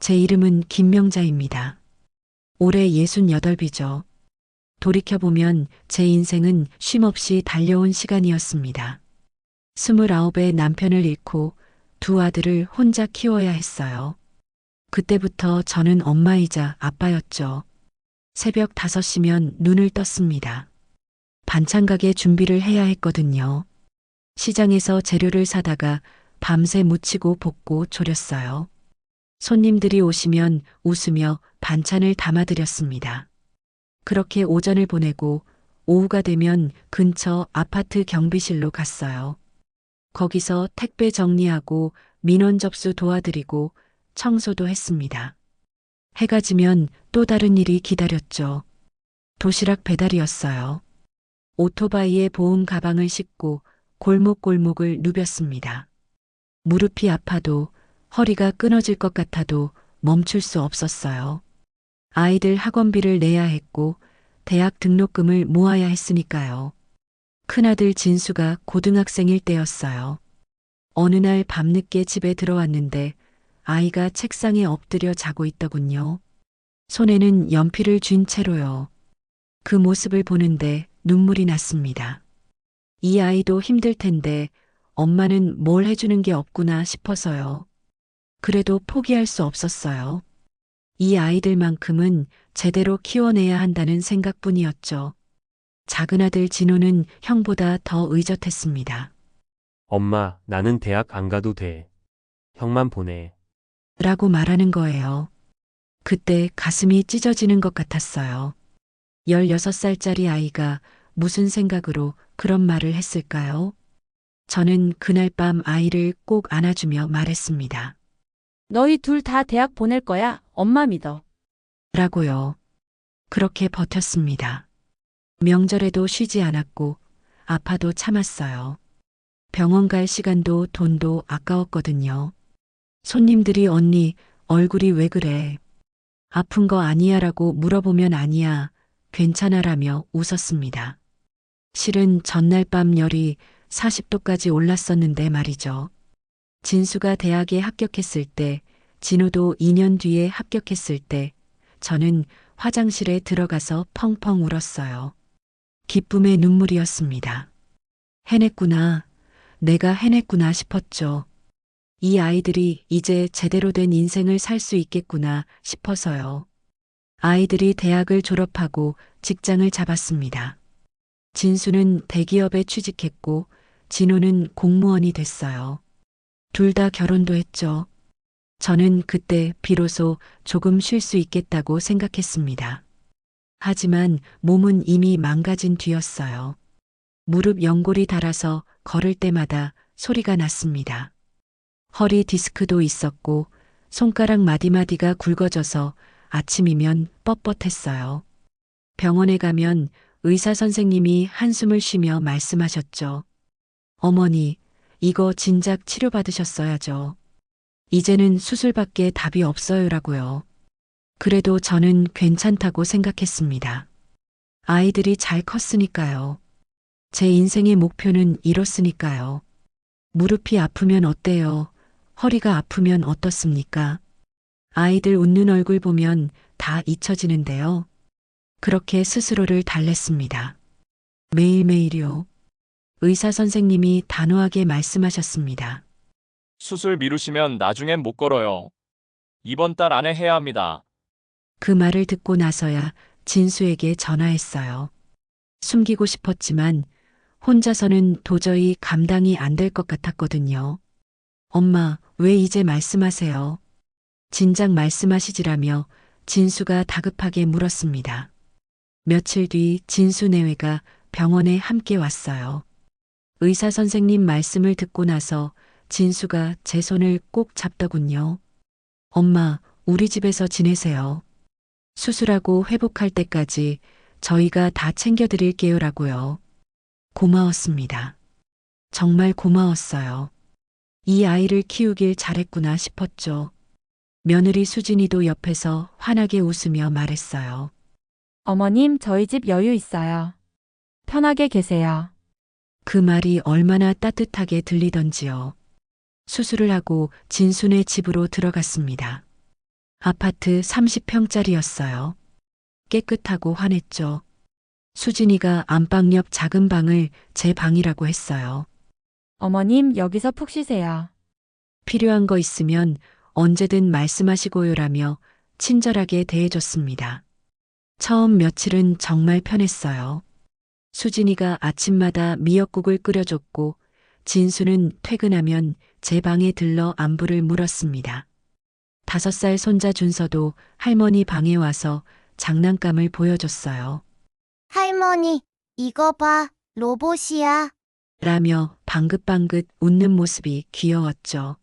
제 이름은 김명자입니다. 올해 68이죠. 돌이켜보면 제 인생은 쉼없이 달려온 시간이었습니다. 29에 남편을 잃고 두 아들을 혼자 키워야 했어요. 그때부터 저는 엄마이자 아빠였죠. 새벽 5시면 눈을 떴습니다. 반찬 가게 준비를 해야 했거든요. 시장에서 재료를 사다가 밤새 묻히고 볶고 졸였어요. 손님들이 오시면 웃으며 반찬을 담아드렸습니다. 그렇게 오전을 보내고 오후가 되면 근처 아파트 경비실로 갔어요. 거기서 택배 정리하고 민원 접수 도와드리고 청소도 했습니다. 해가 지면 또 다른 일이 기다렸죠. 도시락 배달이었어요. 오토바이에 보험 가방을 싣고 골목골목을 누볐습니다. 무릎이 아파도 허리가 끊어질 것 같아도 멈출 수 없었어요. 아이들 학원비를 내야 했고 대학 등록금을 모아야 했으니까요. 큰아들 진수가 고등학생일 때였어요. 어느 날 밤늦게 집에 들어왔는데 아이가 책상에 엎드려 자고 있더군요. 손에는 연필을 쥔 채로요. 그 모습을 보는데 눈물이 났습니다. 이 아이도 힘들 텐데 엄마는 뭘 해주는 게 없구나 싶어서요. 그래도 포기할 수 없었어요. 이 아이들만큼은 제대로 키워내야 한다는 생각뿐이었죠. 작은 아들 진호는 형보다 더 의젓했습니다. 엄마, 나는 대학 안 가도 돼. 형만 보내. 라고 말하는 거예요. 그때 가슴이 찢어지는 것 같았어요. 16살짜리 아이가 무슨 생각으로 그런 말을 했을까요? 저는 그날 밤 아이를 꼭 안아주며 말했습니다. 너희 둘 다 대학 보낼 거야. 엄마 믿어. 라고요. 그렇게 버텼습니다. 명절에도 쉬지 않았고 아파도 참았어요. 병원 갈 시간도 돈도 아까웠거든요. 손님들이 언니 얼굴이 왜 그래? 아픈 거 아니야 라고 물어보면 아니야, 괜찮아라며 웃었습니다. 실은 전날 밤 열이 40도까지 올랐었는데 말이죠. 진수가 대학에 합격했을 때, 진우도 2년 뒤에 합격했을 때, 저는 화장실에 들어가서 펑펑 울었어요. 기쁨의 눈물이었습니다. 해냈구나, 내가 해냈구나 싶었죠. 이 아이들이 이제 제대로 된 인생을 살 수 있겠구나 싶어서요. 아이들이 대학을 졸업하고 직장을 잡았습니다. 진수는 대기업에 취직했고 진우는 공무원이 됐어요. 둘 다 결혼도 했죠. 저는 그때 비로소 조금 쉴 수 있겠다고 생각했습니다. 하지만 몸은 이미 망가진 뒤였어요. 무릎 연골이 닳아서 걸을 때마다 소리가 났습니다. 허리 디스크도 있었고 손가락 마디마디가 굵어져서 아침이면 뻣뻣했어요. 병원에 가면 의사 선생님이 한숨을 쉬며 말씀하셨죠. 어머니, 이거 진작 치료받으셨어야죠. 이제는 수술밖에 답이 없어요라고요. 그래도 저는 괜찮다고 생각했습니다. 아이들이 잘 컸으니까요. 제 인생의 목표는 이뤘으니까요. 무릎이 아프면 어때요? 허리가 아프면 어떻습니까? 아이들 웃는 얼굴 보면 다 잊혀지는데요. 그렇게 스스로를 달랬습니다. 매일매일요. 의사 선생님이 단호하게 말씀하셨습니다. 수술 미루시면 나중엔 못 걸어요. 이번 달 안에 해야 합니다. 그 말을 듣고 나서야 진수에게 전화했어요. 숨기고 싶었지만 혼자서는 도저히 감당이 안 될 것 같았거든요. 엄마, 왜 이제 말씀하세요? 진작 말씀하시지라며 진수가 다급하게 물었습니다. 며칠 뒤 진수 내외가 병원에 함께 왔어요. 의사 선생님 말씀을 듣고 나서 진수가 제 손을 꼭 잡더군요. 엄마, 우리 집에서 지내세요. 수술하고 회복할 때까지 저희가 다 챙겨드릴게요라고요. 고마웠습니다. 정말 고마웠어요. 이 아이를 키우길 잘했구나 싶었죠. 며느리 수진이도 옆에서 환하게 웃으며 말했어요. 어머님, 저희 집 여유 있어요. 편하게 계세요. 그 말이 얼마나 따뜻하게 들리던지요. 수술을 하고 진순의 집으로 들어갔습니다. 아파트 30평짜리였어요. 깨끗하고 환했죠. 수진이가 안방 옆 작은 방을 제 방이라고 했어요. 어머님, 여기서 푹 쉬세요. 필요한 거 있으면 언제든 말씀하시고요라며 친절하게 대해줬습니다. 처음 며칠은 정말 편했어요. 수진이가 아침마다 미역국을 끓여줬고 진수는 퇴근하면 제 방에 들러 안부를 물었습니다. 5살 손자 준서도 할머니 방에 와서 장난감을 보여줬어요. 할머니, 이거 봐, 로봇이야. 라며 방긋방긋 웃는 모습이 귀여웠죠.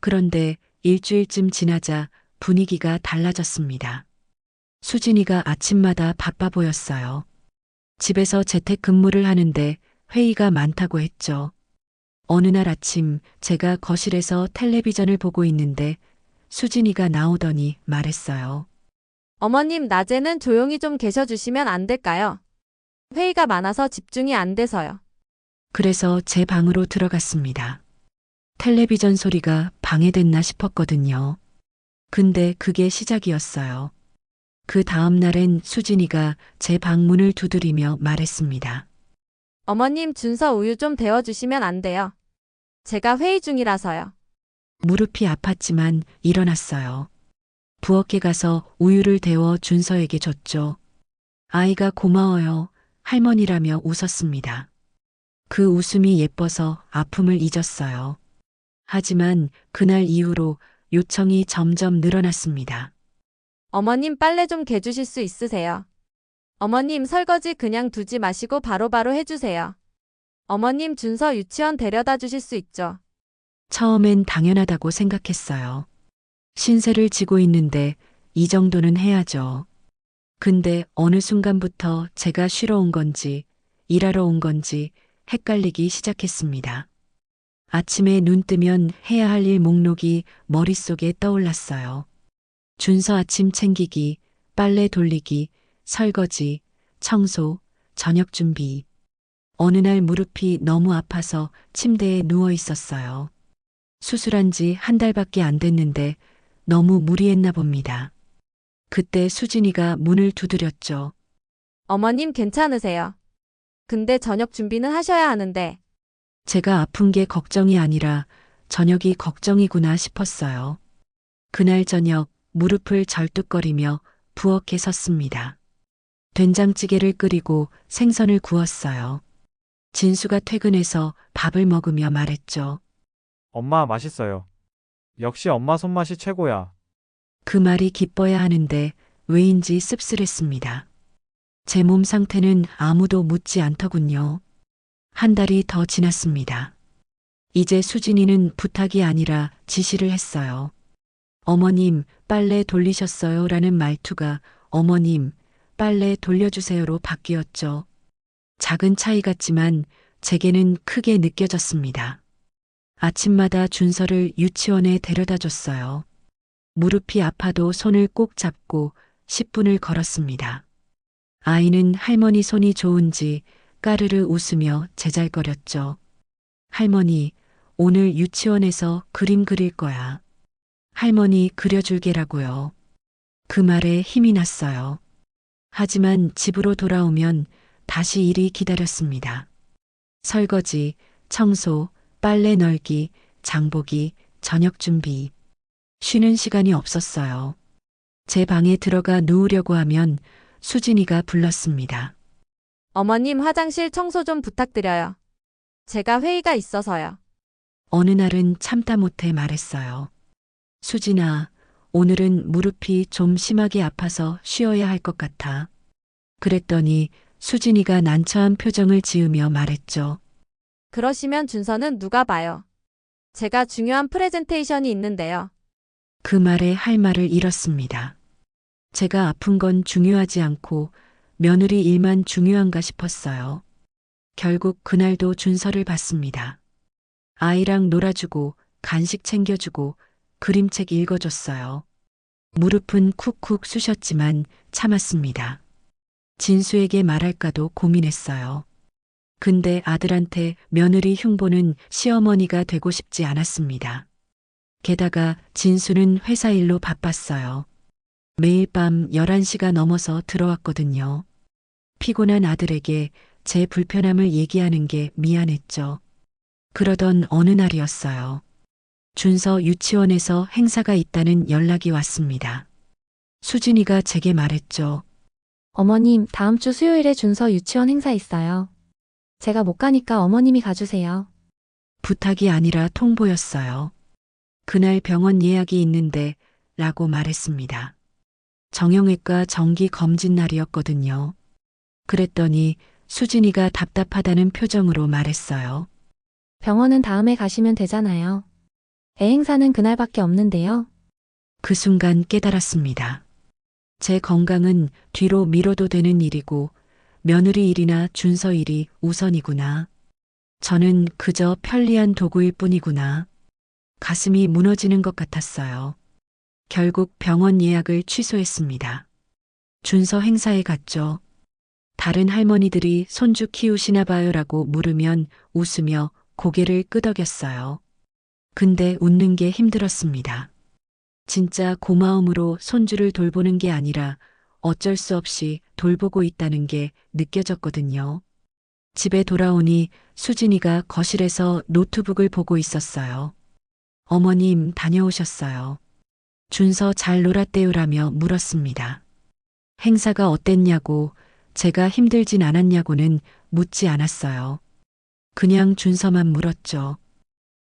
그런데 일주일쯤 지나자 분위기가 달라졌습니다. 수진이가 아침마다 바빠 보였어요. 집에서 재택 근무를 하는데 회의가 많다고 했죠. 어느 날 아침 제가 거실에서 텔레비전을 보고 있는데 수진이가 나오더니 말했어요. 어머님, 낮에는 조용히 좀 계셔 주시면 안 될까요? 회의가 많아서 집중이 안 돼서요. 그래서 제 방으로 들어갔습니다. 텔레비전 소리가 방해됐나 싶었거든요. 근데 그게 시작이었어요. 그 다음 날엔 수진이가 제 방문을 두드리며 말했습니다. 어머님, 준서 우유 좀 데워 주시면 안 돼요. 제가 회의 중이라서요. 무릎이 아팠지만 일어났어요. 부엌에 가서 우유를 데워 준서에게 줬죠. 아이가 고마워요. 할머니라며 웃었습니다. 그 웃음이 예뻐서 아픔을 잊었어요. 하지만 그날 이후로 요청이 점점 늘어났습니다. 어머님, 빨래 좀 개주실 수 있으세요? 어머님, 설거지 그냥 두지 마시고 바로바로 해주세요. 어머님, 준서 유치원 데려다 주실 수 있죠? 처음엔 당연하다고 생각했어요. 신세를 지고 있는데 이 정도는 해야죠. 근데 어느 순간부터 제가 쉬러 온 건지 일하러 온 건지 헷갈리기 시작했습니다. 아침에 눈 뜨면 해야 할 일 목록이 머릿속에 떠올랐어요. 준서 아침 챙기기, 빨래 돌리기, 설거지, 청소, 저녁 준비. 어느 날 무릎이 너무 아파서 침대에 누워 있었어요. 수술한 지 1달밖에 안 됐는데 너무 무리했나 봅니다. 그때 수진이가 문을 두드렸죠. 어머님, 괜찮으세요? 근데 저녁 준비는 하셔야 하는데. 제가 아픈 게 걱정이 아니라 저녁이 걱정이구나 싶었어요. 그날 저녁 무릎을 절뚝거리며 부엌에 섰습니다. 된장찌개를 끓이고 생선을 구웠어요. 진수가 퇴근해서 밥을 먹으며 말했죠. 엄마 맛있어요. 역시 엄마 손맛이 최고야. 그 말이 기뻐야 하는데 왜인지 씁쓸했습니다. 제 몸 상태는 아무도 묻지 않더군요. 1달이 더 지났습니다. 이제 수진이는 부탁이 아니라 지시를 했어요. 어머님, 빨래 돌리셨어요? 라는 말투가 어머님, 빨래 돌려주세요로 바뀌었죠. 작은 차이 같지만 제게는 크게 느껴졌습니다. 아침마다 준서를 유치원에 데려다 줬어요. 무릎이 아파도 손을 꼭 잡고 10분을 걸었습니다. 아이는 할머니 손이 좋은지 까르르 웃으며 제잘거렸죠. 할머니, 오늘 유치원에서 그림 그릴 거야. 할머니 그려줄게라고요. 그 말에 힘이 났어요. 하지만 집으로 돌아오면 다시 일이 기다렸습니다. 설거지, 청소, 빨래 널기, 장보기, 저녁 준비. 쉬는 시간이 없었어요. 제 방에 들어가 누우려고 하면 수진이가 불렀습니다. 어머님, 화장실 청소 좀 부탁드려요. 제가 회의가 있어서요. 어느 날은 참다 못해 말했어요. 수진아, 오늘은 무릎이 좀 심하게 아파서 쉬어야 할 것 같아. 그랬더니 수진이가 난처한 표정을 지으며 말했죠. 그러시면 준서는 누가 봐요? 제가 중요한 프레젠테이션이 있는데요. 그 말에 할 말을 잃었습니다. 제가 아픈 건 중요하지 않고 며느리 일만 중요한가 싶었어요. 결국 그날도 준서를 봤습니다. 아이랑 놀아주고 간식 챙겨주고 그림책 읽어줬어요. 무릎은 쿡쿡 쑤셨지만 참았습니다. 진수에게 말할까도 고민했어요. 근데 아들한테 며느리 흉보는 시어머니가 되고 싶지 않았습니다. 게다가 진수는 회사 일로 바빴어요. 매일 밤 11시가 넘어서 들어왔거든요. 피곤한 아들에게 제 불편함을 얘기하는 게 미안했죠. 그러던 어느 날이었어요. 준서 유치원에서 행사가 있다는 연락이 왔습니다. 수진이가 제게 말했죠. 어머님, 다음 주 수요일에 준서 유치원 행사 있어요. 제가 못 가니까 어머님이 가주세요. 부탁이 아니라 통보였어요. 그날 병원 예약이 있는데 라고 말했습니다. 정형외과 정기 검진 날이었거든요. 그랬더니 수진이가 답답하다는 표정으로 말했어요. 병원은 다음에 가시면 되잖아요. 애 행사는 그날밖에 없는데요. 그 순간 깨달았습니다. 제 건강은 뒤로 미뤄도 되는 일이고 며느리 일이나 준서 일이 우선이구나. 저는 그저 편리한 도구일 뿐이구나. 가슴이 무너지는 것 같았어요. 결국 병원 예약을 취소했습니다. 준서 행사에 갔죠. 다른 할머니들이 손주 키우시나 봐요라고 물으면 웃으며 고개를 끄덕였어요. 근데 웃는 게 힘들었습니다. 진짜 고마움으로 손주를 돌보는 게 아니라 어쩔 수 없이 돌보고 있다는 게 느껴졌거든요. 집에 돌아오니 수진이가 거실에서 노트북을 보고 있었어요. 어머님 다녀오셨어요. 준서 잘 놀았대요라며 물었습니다. 행사가 어땠냐고, 제가 힘들진 않았냐고는 묻지 않았어요. 그냥 준서만 물었죠.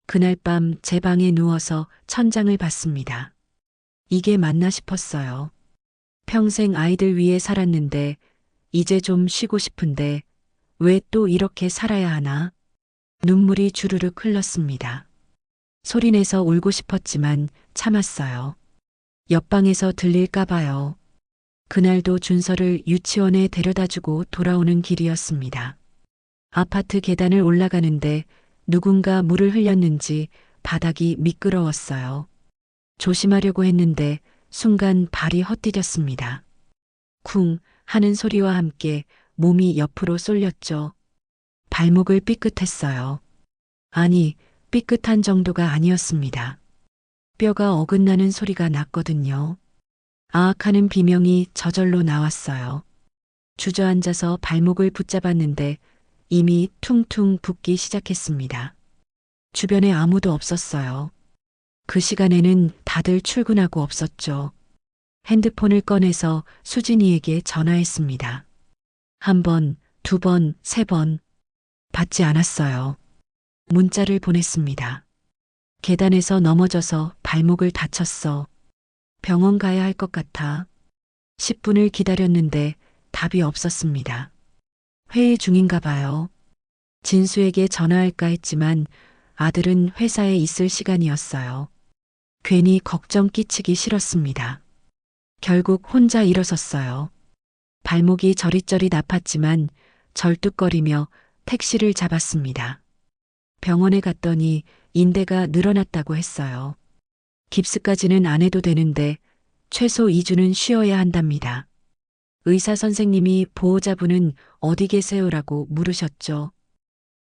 그날 밤 제 방에 누워서 천장을 봤습니다. 이게 맞나 싶었어요. 평생 아이들 위해 살았는데 이제 좀 쉬고 싶은데 왜 또 이렇게 살아야 하나? 눈물이 주르륵 흘렀습니다. 소리내서 울고 싶었지만 참았어요. 옆방에서 들릴까 봐요. 그날도 준서를 유치원에 데려다주고 돌아오는 길이었습니다. 아파트 계단을 올라가는데 누군가 물을 흘렸는지 바닥이 미끄러웠어요. 조심하려고 했는데 순간 발이 헛디뎠습니다. 쿵 하는 소리와 함께 몸이 옆으로 쏠렸죠. 발목을 삐끗했어요. 아니, 삐끗한 정도가 아니었습니다. 뼈가 어긋나는 소리가 났거든요. 아악하는 비명이 저절로 나왔어요. 주저앉아서 발목을 붙잡았는데 이미 퉁퉁 붓기 시작했습니다. 주변에 아무도 없었어요. 그 시간에는 다들 출근하고 없었죠. 핸드폰을 꺼내서 수진이에게 전화했습니다. 한 번, 두 번, 세 번. 받지 않았어요. 문자를 보냈습니다. 계단에서 넘어져서 발목을 다쳤어. 병원 가야 할 것 같아. 10분을 기다렸는데 답이 없었습니다. 회의 중인가 봐요. 진수에게 전화할까 했지만 아들은 회사에 있을 시간이었어요. 괜히 걱정 끼치기 싫었습니다. 결국 혼자 일어섰어요. 발목이 저릿저릿 아팠지만 절뚝거리며 택시를 잡았습니다. 병원에 갔더니 인대가 늘어났다고 했어요. 깁스까지는 안 해도 되는데 최소 2주는 쉬어야 한답니다. 의사 선생님이 보호자분은 어디 계세요라고 물으셨죠.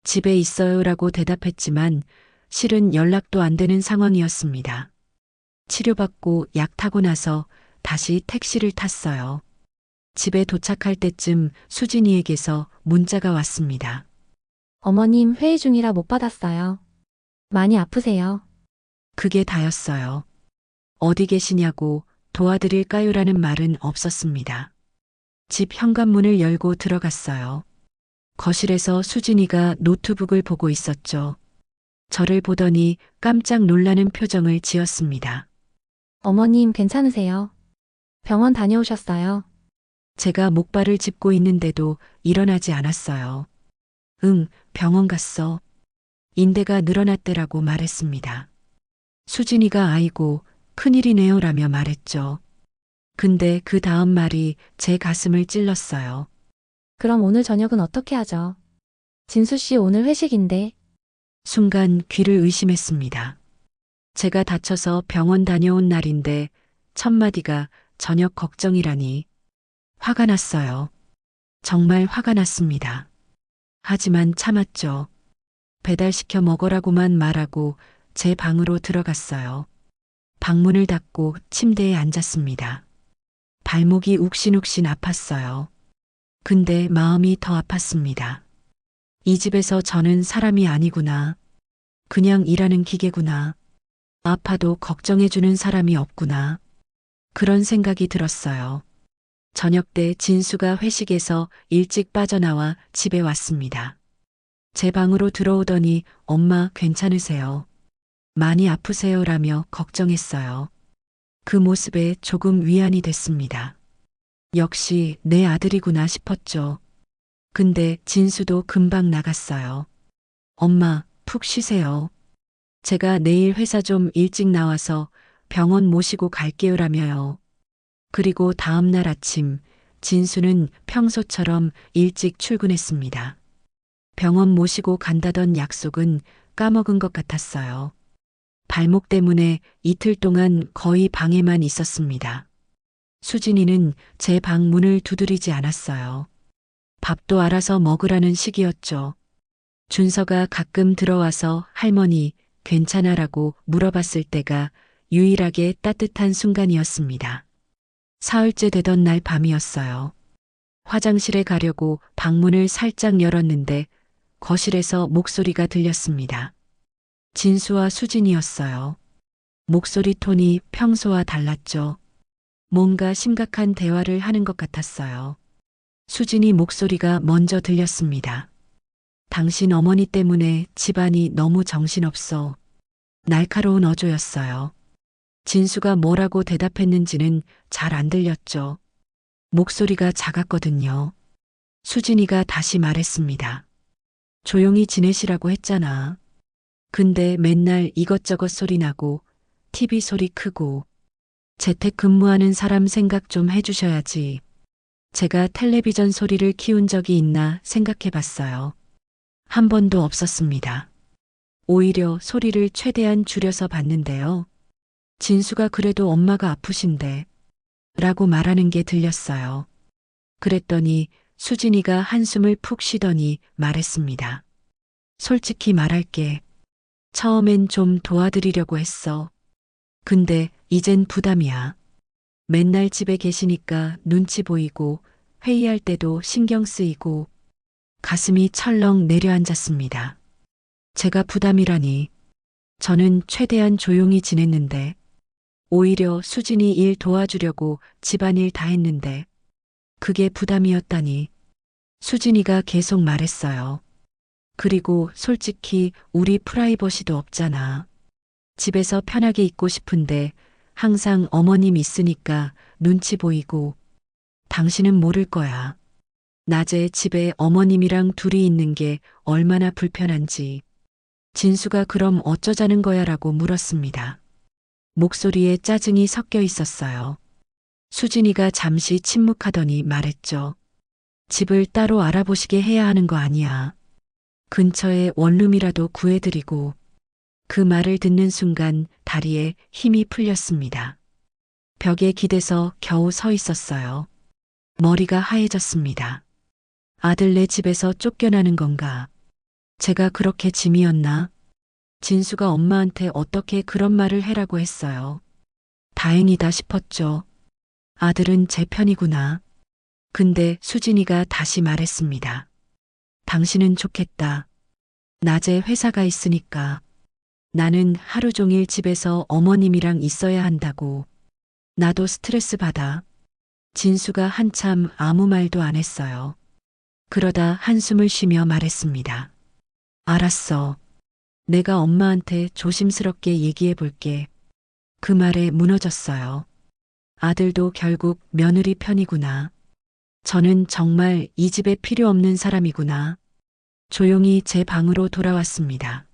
집에 있어요라고 대답했지만 실은 연락도 안 되는 상황이었습니다. 치료받고 약 타고 나서 다시 택시를 탔어요. 집에 도착할 때쯤 수진이에게서 문자가 왔습니다. 어머님, 회의 중이라 못 받았어요. 많이 아프세요? 그게 다였어요. 어디 계시냐고 도와드릴까요라는 말은 없었습니다. 집 현관문을 열고 들어갔어요. 거실에서 수진이가 노트북을 보고 있었죠. 저를 보더니 깜짝 놀라는 표정을 지었습니다. 어머님, 괜찮으세요? 병원 다녀오셨어요? 제가 목발을 짚고 있는데도 일어나지 않았어요. 응, 병원 갔어. 인대가 늘어났대라고 말했습니다. 수진이가 아이고, 큰일이네요라며 말했죠. 근데 그 다음 말이 제 가슴을 찔렀어요. 그럼 오늘 저녁은 어떻게 하죠? 진수 씨 오늘 회식인데. 순간 귀를 의심했습니다. 제가 다쳐서 병원 다녀온 날인데 첫마디가 저녁 걱정이라니. 화가 났어요. 정말 화가 났습니다. 하지만 참았죠. 배달시켜 먹으라고만 말하고 제 방으로 들어갔어요. 방문을 닫고 침대에 앉았습니다. 발목이 욱신욱신 아팠어요. 근데 마음이 더 아팠습니다. 이 집에서 저는 사람이 아니구나. 그냥 일하는 기계구나. 아파도 걱정해주는 사람이 없구나. 그런 생각이 들었어요. 저녁 때 진수가 회식에서 일찍 빠져나와 집에 왔습니다. 제 방으로 들어오더니 엄마 괜찮으세요? 많이 아프세요라며 걱정했어요. 그 모습에 조금 위안이 됐습니다. 역시 내 아들이구나 싶었죠. 근데 진수도 금방 나갔어요. 엄마, 푹 쉬세요. 제가 내일 회사 좀 일찍 나와서 병원 모시고 갈게요라며요. 그리고 다음 날 아침, 진수는 평소처럼 일찍 출근했습니다. 병원 모시고 간다던 약속은 까먹은 것 같았어요. 발목 때문에 이틀 동안 거의 방에만 있었습니다. 수진이는 제 방 문을 두드리지 않았어요. 밥도 알아서 먹으라는 식이었죠. 준서가 가끔 들어와서 할머니, 괜찮아라고 물어봤을 때가 유일하게 따뜻한 순간이었습니다. 사흘째 되던 날 밤이었어요. 화장실에 가려고 방문을 살짝 열었는데 거실에서 목소리가 들렸습니다. 진수와 수진이었어요. 목소리 톤이 평소와 달랐죠. 뭔가 심각한 대화를 하는 것 같았어요. 수진이 목소리가 먼저 들렸습니다. 당신 어머니 때문에 집안이 너무 정신없어. 날카로운 어조였어요. 진수가 뭐라고 대답했는지는 잘 안 들렸죠. 목소리가 작았거든요. 수진이가 다시 말했습니다. 조용히 지내시라고 했잖아. 근데 맨날 이것저것 소리 나고 TV 소리 크고 재택 근무하는 사람 생각 좀 해주셔야지. 제가 텔레비전 소리를 키운 적이 있나 생각해 봤어요. 한 번도 없었습니다. 오히려 소리를 최대한 줄여서 봤는데요. 진수가 그래도 엄마가 아프신데 라고 말하는 게 들렸어요. 그랬더니 수진이가 한숨을 푹 쉬더니 말했습니다. 솔직히 말할게. 처음엔 좀 도와드리려고 했어. 근데 이젠 부담이야. 맨날 집에 계시니까 눈치 보이고 회의할 때도 신경 쓰이고 가슴이 철렁 내려앉았습니다. 제가 부담이라니. 저는 최대한 조용히 지냈는데 오히려 수진이 일 도와주려고 집안일 다 했는데 그게 부담이었다니. 수진이가 계속 말했어요. 그리고 솔직히 우리 프라이버시도 없잖아. 집에서 편하게 있고 싶은데 항상 어머님 있으니까 눈치 보이고 당신은 모를 거야. 낮에 집에 어머님이랑 둘이 있는 게 얼마나 불편한지. 진수가 그럼 어쩌자는 거야 라고 물었습니다. 목소리에 짜증이 섞여 있었어요. 수진이가 잠시 침묵하더니 말했죠. 집을 따로 알아보시게 해야 하는 거 아니야. 근처에 원룸이라도 구해드리고. 그 말을 듣는 순간 다리에 힘이 풀렸습니다. 벽에 기대서 겨우 서 있었어요. 머리가 하얘졌습니다. 아들네 집에서 쫓겨나는 건가? 제가 그렇게 짐이었나? 진수가 엄마한테 어떻게 그런 말을 해라고 했어요. 다행이다 싶었죠. 아들은 제 편이구나. 근데 수진이가 다시 말했습니다. 당신은 좋겠다. 낮에 회사가 있으니까. 나는 하루 종일 집에서 어머님이랑 있어야 한다고. 나도 스트레스 받아. 진수가 한참 아무 말도 안 했어요. 그러다 한숨을 쉬며 말했습니다. 알았어. 내가 엄마한테 조심스럽게 얘기해 볼게. 그 말에 무너졌어요. 아들도 결국 며느리 편이구나. 저는 정말 이 집에 필요 없는 사람이구나. 조용히 제 방으로 돌아왔습니다.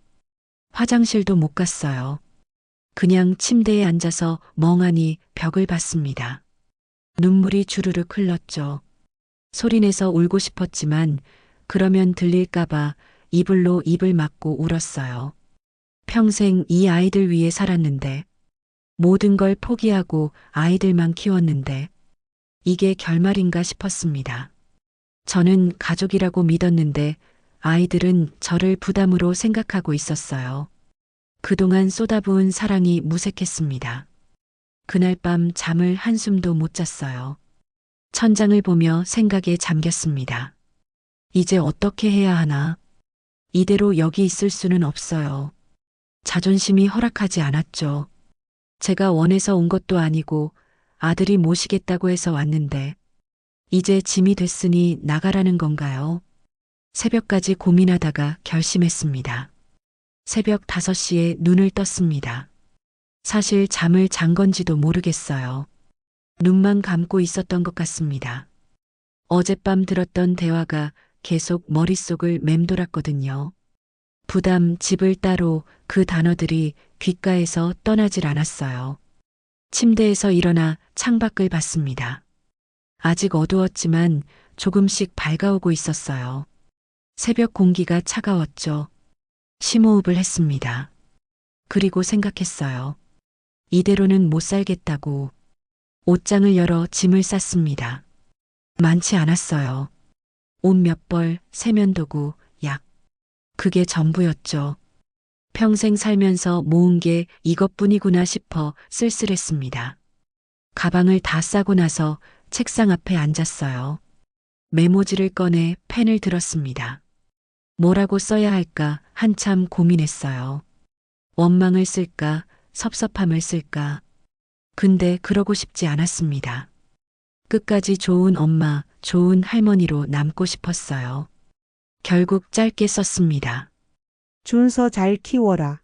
화장실도 못 갔어요. 그냥 침대에 앉아서 멍하니 벽을 봤습니다. 눈물이 주르륵 흘렀죠. 소리내서 울고 싶었지만 그러면 들릴까봐 이불로 입을 막고 울었어요. 평생 이 아이들 위해 살았는데, 모든 걸 포기하고 아이들만 키웠는데, 이게 결말인가 싶었습니다. 저는 가족이라고 믿었는데 아이들은 저를 부담으로 생각하고 있었어요. 그동안 쏟아부은 사랑이 무색했습니다. 그날 밤 잠을 한숨도 못 잤어요. 천장을 보며 생각에 잠겼습니다. 이제 어떻게 해야 하나? 이대로 여기 있을 수는 없어요. 자존심이 허락하지 않았죠. 제가 원해서 온 것도 아니고 아들이 모시겠다고 해서 왔는데 이제 짐이 됐으니 나가라는 건가요? 새벽까지 고민하다가 결심했습니다. 새벽 5시에 눈을 떴습니다. 사실 잠을 잔 건지도 모르겠어요. 눈만 감고 있었던 것 같습니다. 어젯밤 들었던 대화가 계속 머릿속을 맴돌았거든요. 부담, 집을 따로 그 단어들이 귓가에서 떠나질 않았어요. 침대에서 일어나 창밖을 봤습니다. 아직 어두웠지만 조금씩 밝아오고 있었어요. 새벽 공기가 차가웠죠. 심호흡을 했습니다. 그리고 생각했어요. 이대로는 못 살겠다고. 옷장을 열어 짐을 쌌습니다. 많지 않았어요. 옷 몇 벌, 세면도구, 약. 그게 전부였죠. 평생 살면서 모은 게 이것뿐이구나 싶어 쓸쓸했습니다. 가방을 다 싸고 나서 책상 앞에 앉았어요. 메모지를 꺼내 펜을 들었습니다. 뭐라고 써야 할까 한참 고민했어요. 원망을 쓸까, 섭섭함을 쓸까. 근데 그러고 싶지 않았습니다. 끝까지 좋은 엄마, 좋은 할머니로 남고 싶었어요. 결국 짧게 썼습니다. 준서 잘 키워라.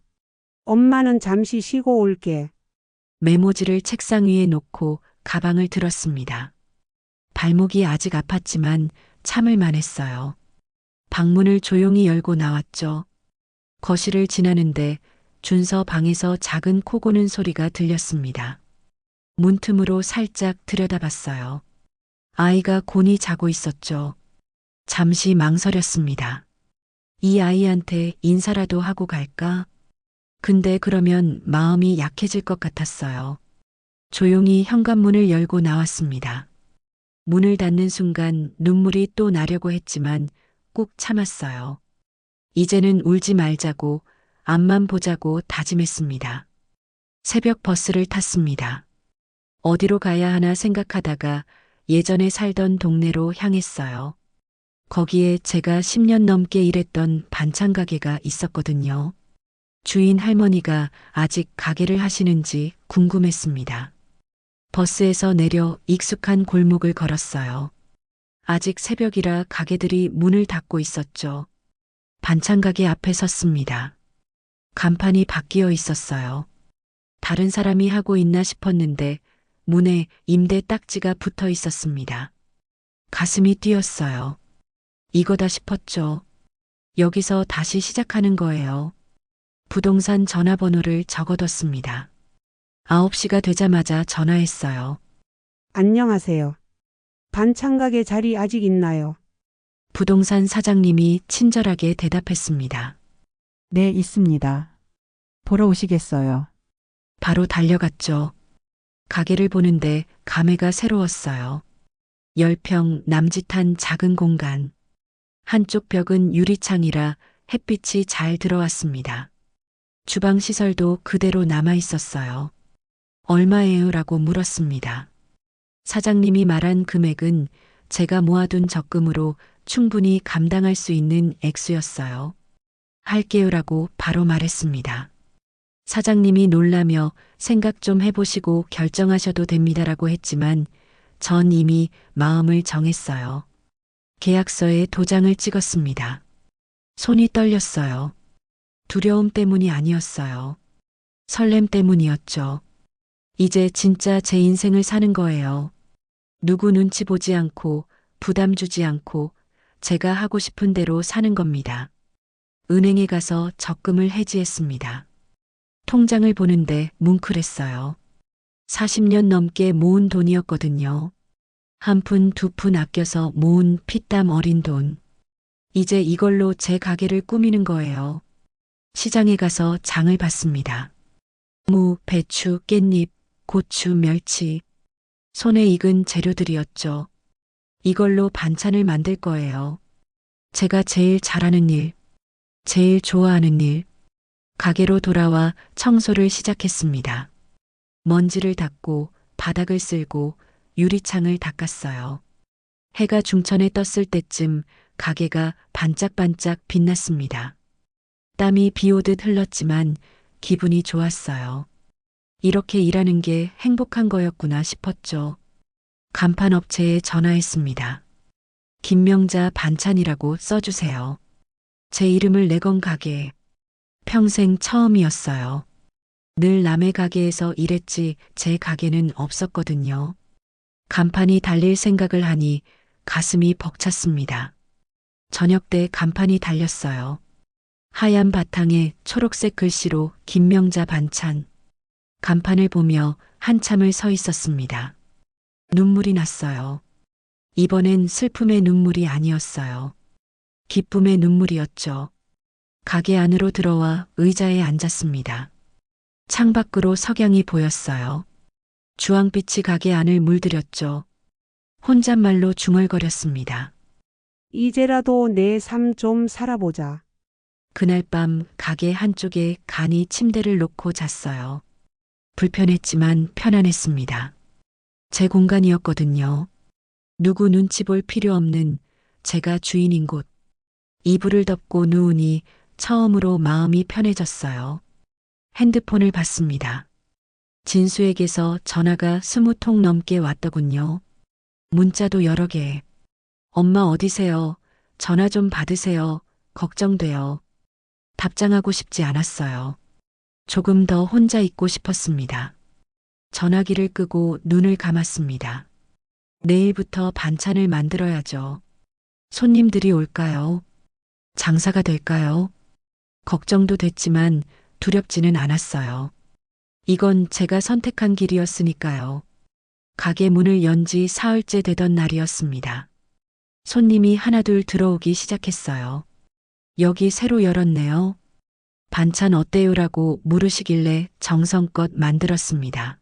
엄마는 잠시 쉬고 올게. 메모지를 책상 위에 놓고 가방을 들었습니다. 발목이 아직 아팠지만 참을만 했어요. 방문을 조용히 열고 나왔죠. 거실을 지나는데 준서 방에서 작은 코 고는 소리가 들렸습니다. 문틈으로 살짝 들여다봤어요. 아이가 곤히 자고 있었죠. 잠시 망설였습니다. 이 아이한테 인사라도 하고 갈까? 근데 그러면 마음이 약해질 것 같았어요. 조용히 현관문을 열고 나왔습니다. 문을 닫는 순간 눈물이 또 나려고 했지만 꾹 참았어요. 이제는 울지 말자고 앞만 보자고 다짐했습니다. 새벽 버스를 탔습니다. 어디로 가야 하나 생각하다가 예전에 살던 동네로 향했어요. 거기에 제가 10년 넘게 일했던 반찬 가게가 있었거든요. 주인 할머니가 아직 가게를 하시는지 궁금했습니다. 버스에서 내려 익숙한 골목을 걸었어요. 아직 새벽이라 가게들이 문을 닫고 있었죠. 반찬 가게 앞에 섰습니다. 간판이 바뀌어 있었어요. 다른 사람이 하고 있나 싶었는데 문에 임대 딱지가 붙어 있었습니다. 가슴이 뛰었어요. 이거다 싶었죠. 여기서 다시 시작하는 거예요. 부동산 전화번호를 적어뒀습니다. 9시가 되자마자 전화했어요. 안녕하세요. 반찬가게 자리 아직 있나요? 부동산 사장님이 친절하게 대답했습니다. 네, 있습니다. 보러 오시겠어요? 바로 달려갔죠. 가게를 보는데 감회가 새로웠어요. 10평 남짓한 작은 공간. 한쪽 벽은 유리창이라 햇빛이 잘 들어왔습니다. 주방 시설도 그대로 남아 있었어요. 얼마예요? 라고 물었습니다. 사장님이 말한 금액은 제가 모아둔 적금으로 충분히 감당할 수 있는 액수였어요. 할게요라고 바로 말했습니다. 사장님이 놀라며 생각 좀 해보시고 결정하셔도 됩니다라고 했지만 전 이미 마음을 정했어요. 계약서에 도장을 찍었습니다. 손이 떨렸어요. 두려움 때문이 아니었어요. 설렘 때문이었죠. 이제 진짜 제 인생을 사는 거예요. 누구 눈치 보지 않고 부담 주지 않고 제가 하고 싶은 대로 사는 겁니다. 은행에 가서 적금을 해지했습니다. 통장을 보는데 뭉클했어요. 40년 넘게 모은 돈이었거든요. 한 푼, 두 푼 아껴서 모은 피땀 어린 돈. 이제 이걸로 제 가게를 꾸미는 거예요. 시장에 가서 장을 봤습니다. 무, 배추, 깻잎, 고추, 멸치. 손에 익은 재료들이었죠. 이걸로 반찬을 만들 거예요. 제가 제일 잘하는 일, 제일 좋아하는 일. 가게로 돌아와 청소를 시작했습니다. 먼지를 닦고 바닥을 쓸고 유리창을 닦았어요. 해가 중천에 떴을 때쯤 가게가 반짝반짝 빛났습니다. 땀이 비 오듯 흘렀지만 기분이 좋았어요. 이렇게 일하는 게 행복한 거였구나 싶었죠. 간판 업체에 전화했습니다. 김명자 반찬이라고 써주세요. 제 이름을 내건 가게. 평생 처음이었어요. 늘 남의 가게에서 일했지 제 가게는 없었거든요. 간판이 달릴 생각을 하니 가슴이 벅찼습니다. 저녁 때 간판이 달렸어요. 하얀 바탕에 초록색 글씨로 김명자 반찬. 간판을 보며 한참을 서 있었습니다. 눈물이 났어요. 이번엔 슬픔의 눈물이 아니었어요. 기쁨의 눈물이었죠. 가게 안으로 들어와 의자에 앉았습니다. 창밖으로 석양이 보였어요. 주황빛이 가게 안을 물들였죠. 혼잣말로 중얼거렸습니다. 이제라도 내 삶 좀 살아보자. 그날 밤 가게 한쪽에 간이 침대를 놓고 잤어요. 불편했지만 편안했습니다. 제 공간이었거든요. 누구 눈치 볼 필요 없는 제가 주인인 곳. 이불을 덮고 누우니 처음으로 마음이 편해졌어요. 핸드폰을 봤습니다. 진수에게서 전화가 20통 넘게 왔더군요. 문자도 여러 개. 엄마 어디세요? 전화 좀 받으세요. 걱정돼요. 답장하고 싶지 않았어요. 조금 더 혼자 있고 싶었습니다. 전화기를 끄고 눈을 감았습니다. 내일부터 반찬을 만들어야죠. 손님들이 올까요? 장사가 될까요? 걱정도 됐지만 두렵지는 않았어요. 이건 제가 선택한 길이었으니까요. 가게 문을 연 지 사흘째 되던 날이었습니다. 손님이 하나둘 들어오기 시작했어요. 여기 새로 열었네요. 반찬 어때요라고 물으시길래 정성껏 만들었습니다.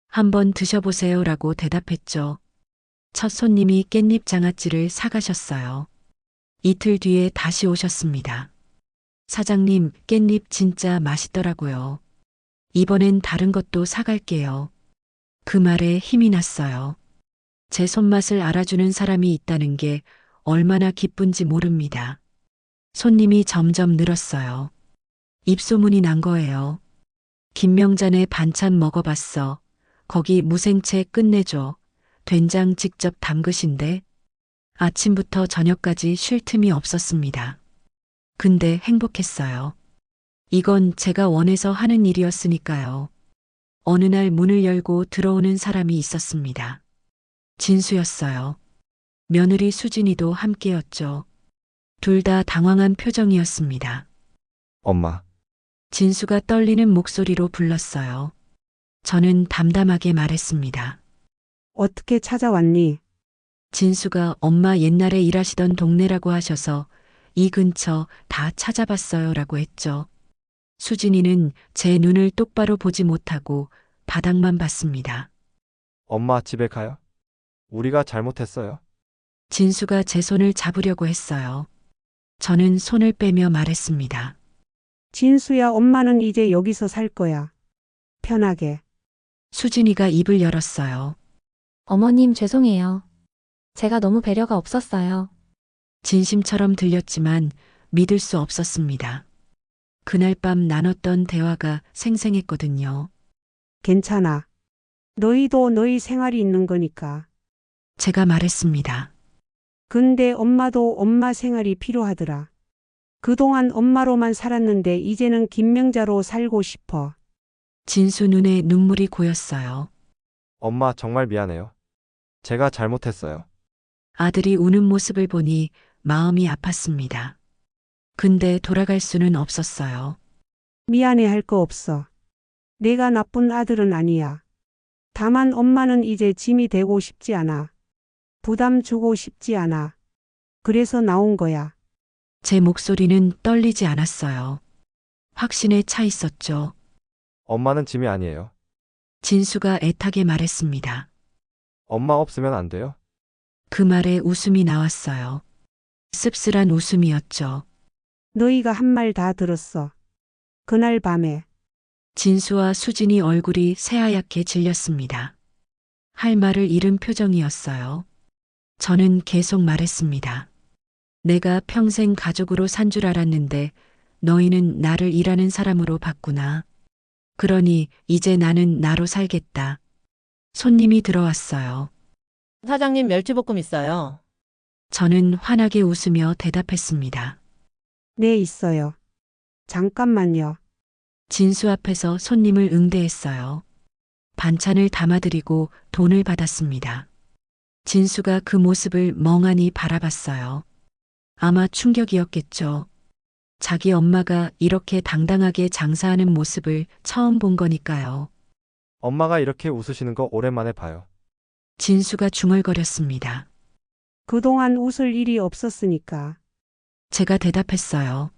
한번 드셔보세요라고 대답했죠. 첫 손님이 깻잎 장아찌를 사가셨어요. 이틀 뒤에 다시 오셨습니다. 사장님, 깻잎 진짜 맛있더라고요. 이번엔 다른 것도 사갈게요. 그 말에 힘이 났어요. 제 손맛을 알아주는 사람이 있다는 게 얼마나 기쁜지 모릅니다. 손님이 점점 늘었어요. 입소문이 난 거예요. 김명자네 반찬 먹어봤어. 거기 무생채 끝내줘. 된장 직접 담그신데. 아침부터 저녁까지 쉴 틈이 없었습니다. 근데 행복했어요. 이건 제가 원해서 하는 일이었으니까요. 어느 날 문을 열고 들어오는 사람이 있었습니다. 진수였어요. 며느리 수진이도 함께였죠. 둘 다 당황한 표정이었습니다. 엄마, 진수가 떨리는 목소리로 불렀어요. 저는 담담하게 말했습니다. 어떻게 찾아왔니? 진수가 엄마 옛날에 일하시던 동네라고 하셔서 이 근처 다 찾아봤어요 라고 했죠. 수진이는 제 눈을 똑바로 보지 못하고 바닥만 봤습니다. 엄마 집에 가요? 우리가 잘못했어요. 진수가 제 손을 잡으려고 했어요. 저는 손을 빼며 말했습니다. 진수야, 엄마는 이제 여기서 살 거야. 편하게. 수진이가 입을 열었어요. 어머님 죄송해요. 제가 너무 배려가 없었어요. 진심처럼 들렸지만 믿을 수 없었습니다. 그날 밤 나눴던 대화가 생생했거든요. 괜찮아. 너희도 너희 생활이 있는 거니까. 제가 말했습니다. 근데 엄마도 엄마 생활이 필요하더라. 그동안 엄마로만 살았는데 이제는 김명자로 살고 싶어. 진수 눈에 눈물이 고였어요. 엄마 정말 미안해요. 제가 잘못했어요. 아들이 우는 모습을 보니 마음이 아팠습니다. 근데 돌아갈 수는 없었어요. 미안해 할 거 없어. 내가 나쁜 아들은 아니야. 다만 엄마는 이제 짐이 되고 싶지 않아. 부담 주고 싶지 않아. 그래서 나온 거야. 제 목소리는 떨리지 않았어요. 확신에 차 있었죠. 엄마는 짐이 아니에요. 진수가 애타게 말했습니다. 엄마 없으면 안 돼요? 그 말에 웃음이 나왔어요. 씁쓸한 웃음이었죠. 너희가 한 말 다 들었어. 그날 밤에 진수와 수진이 얼굴이 새하얗게 질렸습니다. 할 말을 잃은 표정이었어요. 저는 계속 말했습니다. 내가 평생 가족으로 산 줄 알았는데 너희는 나를 일하는 사람으로 봤구나. 그러니 이제 나는 나로 살겠다. 손님이 들어왔어요. 사장님 멸치볶음 있어요. 저는 환하게 웃으며 대답했습니다. 네, 있어요. 잠깐만요. 진수 앞에서 손님을 응대했어요. 반찬을 담아드리고 돈을 받았습니다. 진수가 그 모습을 멍하니 바라봤어요. 아마 충격이었겠죠. 자기 엄마가 이렇게 당당하게 장사하는 모습을 처음 본 거니까요. 엄마가 이렇게 웃으시는 거 오랜만에 봐요. 진수가 중얼거렸습니다. 그동안 웃을 일이 없었으니까. 제가 대답했어요.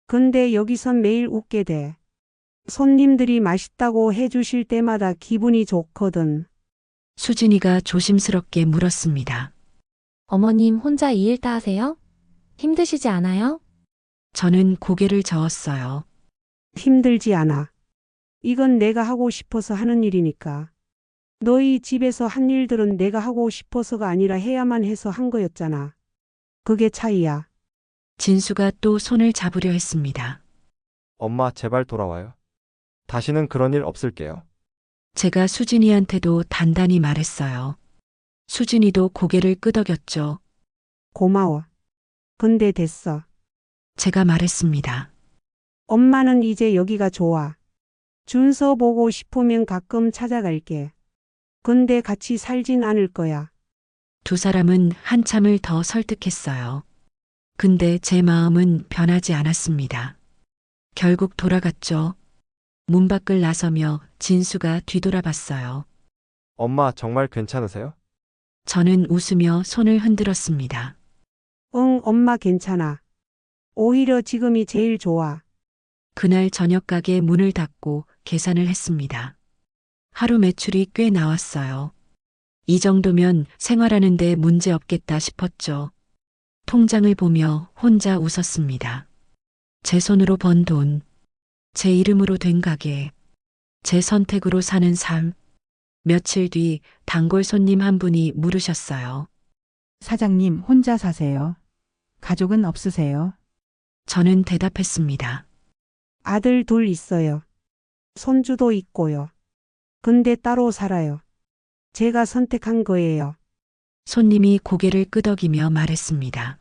근데 여기선 매일 웃게 돼. 손님들이 맛있다고 해주실 때마다 기분이 좋거든. 수진이가 조심스럽게 물었습니다. 어머님 혼자 이 일 다 하세요? 힘드시지 않아요? 저는 고개를 저었어요. 힘들지 않아. 이건 내가 하고 싶어서 하는 일이니까. 너희 집에서 한 일들은 내가 하고 싶어서가 아니라 해야만 해서 한 거였잖아. 그게 차이야. 진수가 또 손을 잡으려 했습니다. 엄마, 제발 돌아와요. 다시는 그런 일 없을게요. 제가 수진이한테도 단단히 말했어요. 수진이도 고개를 끄덕였죠. 고마워. 근데 됐어. 제가 말했습니다. 엄마는 이제 여기가 좋아. 준서 보고 싶으면 가끔 찾아갈게. 근데 같이 살진 않을 거야. 두 사람은 한참을 더 설득했어요. 근데 제 마음은 변하지 않았습니다. 결국 돌아갔죠. 문 밖을 나서며 진수가 뒤돌아봤어요. 엄마, 정말 괜찮으세요? 저는 웃으며 손을 흔들었습니다. 응, 엄마 괜찮아. 오히려 지금이 제일 좋아. 그날 저녁 가게 문을 닫고 계산을 했습니다. 하루 매출이 꽤 나왔어요. 이 정도면 생활하는데 문제 없겠다 싶었죠. 통장을 보며 혼자 웃었습니다. 제 손으로 번 돈, 제 이름으로 된 가게, 제 선택으로 사는 삶. 며칠 뒤 단골 손님 한 분이 물으셨어요. 사장님 혼자 사세요? 가족은 없으세요? 저는 대답했습니다. 아들 둘 있어요. 손주도 있고요. 근데 따로 살아요. 제가 선택한 거예요. 손님이 고개를 끄덕이며 말했습니다.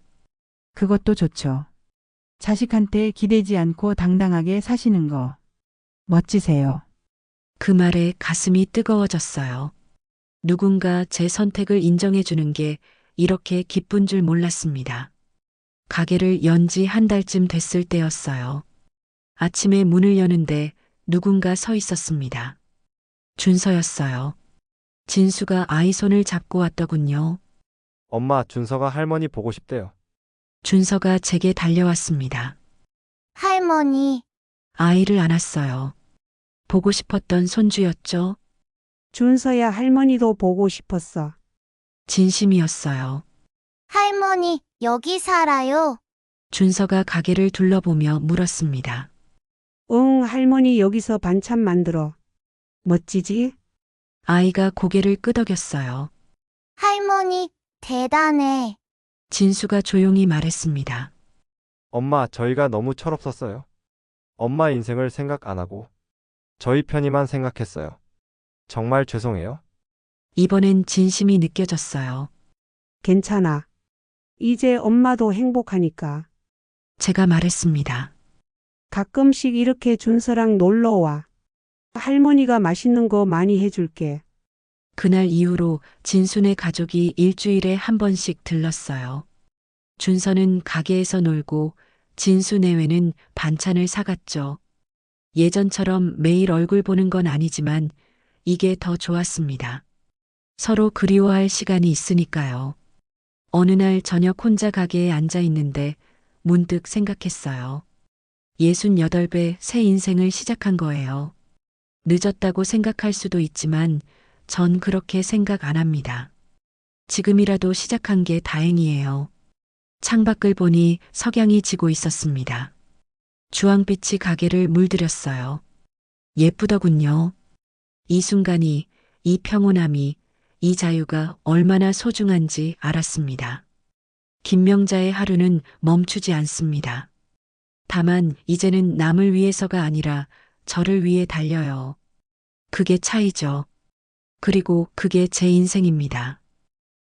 그것도 좋죠. 자식한테 기대지 않고 당당하게 사시는 거. 멋지세요. 그 말에 가슴이 뜨거워졌어요. 누군가 제 선택을 인정해 주는 게 이렇게 기쁜 줄 몰랐습니다. 가게를 연 지 한 달쯤 됐을 때였어요. 아침에 문을 여는데 누군가 서 있었습니다. 준서였어요. 진수가 아이 손을 잡고 왔더군요. 엄마, 준서가 할머니 보고 싶대요. 준서가 제게 달려왔습니다. 할머니, 아이를 안았어요. 보고 싶었던 손주였죠. 준서야 할머니도 보고 싶었어. 진심이었어요. 할머니, 여기 살아요? 준서가 가게를 둘러보며 물었습니다. 응, 할머니 여기서 반찬 만들어. 멋지지? 아이가 고개를 끄덕였어요. 할머니, 대단해. 진수가 조용히 말했습니다. 엄마, 저희가 너무 철없었어요. 엄마 인생을 생각 안 하고 저희 편의만 생각했어요. 정말 죄송해요. 이번엔 진심이 느껴졌어요. 괜찮아. 이제 엄마도 행복하니까. 제가 말했습니다. 가끔씩 이렇게 준서랑 놀러 와. 할머니가 맛있는 거 많이 해줄게. 그날 이후로 진수네 가족이 일주일에 한 번씩 들렀어요. 준서는 가게에서 놀고 진수 내외는 반찬을 사갔죠. 예전처럼 매일 얼굴 보는 건 아니지만 이게 더 좋았습니다. 서로 그리워할 시간이 있으니까요. 어느 날 저녁 혼자 가게에 앉아 있는데 문득 생각했어요. 68배 새 인생을 시작한 거예요. 늦었다고 생각할 수도 있지만 전 그렇게 생각 안 합니다. 지금이라도 시작한 게 다행이에요. 창밖을 보니 석양이 지고 있었습니다. 주황빛이 가게를 물들였어요. 예쁘더군요. 이 순간이, 이 평온함이, 이 자유가 얼마나 소중한지 알았습니다. 김명자의 하루는 멈추지 않습니다. 다만 이제는 남을 위해서가 아니라 저를 위해 달려요. 그게 차이죠. 그리고 그게 제 인생입니다.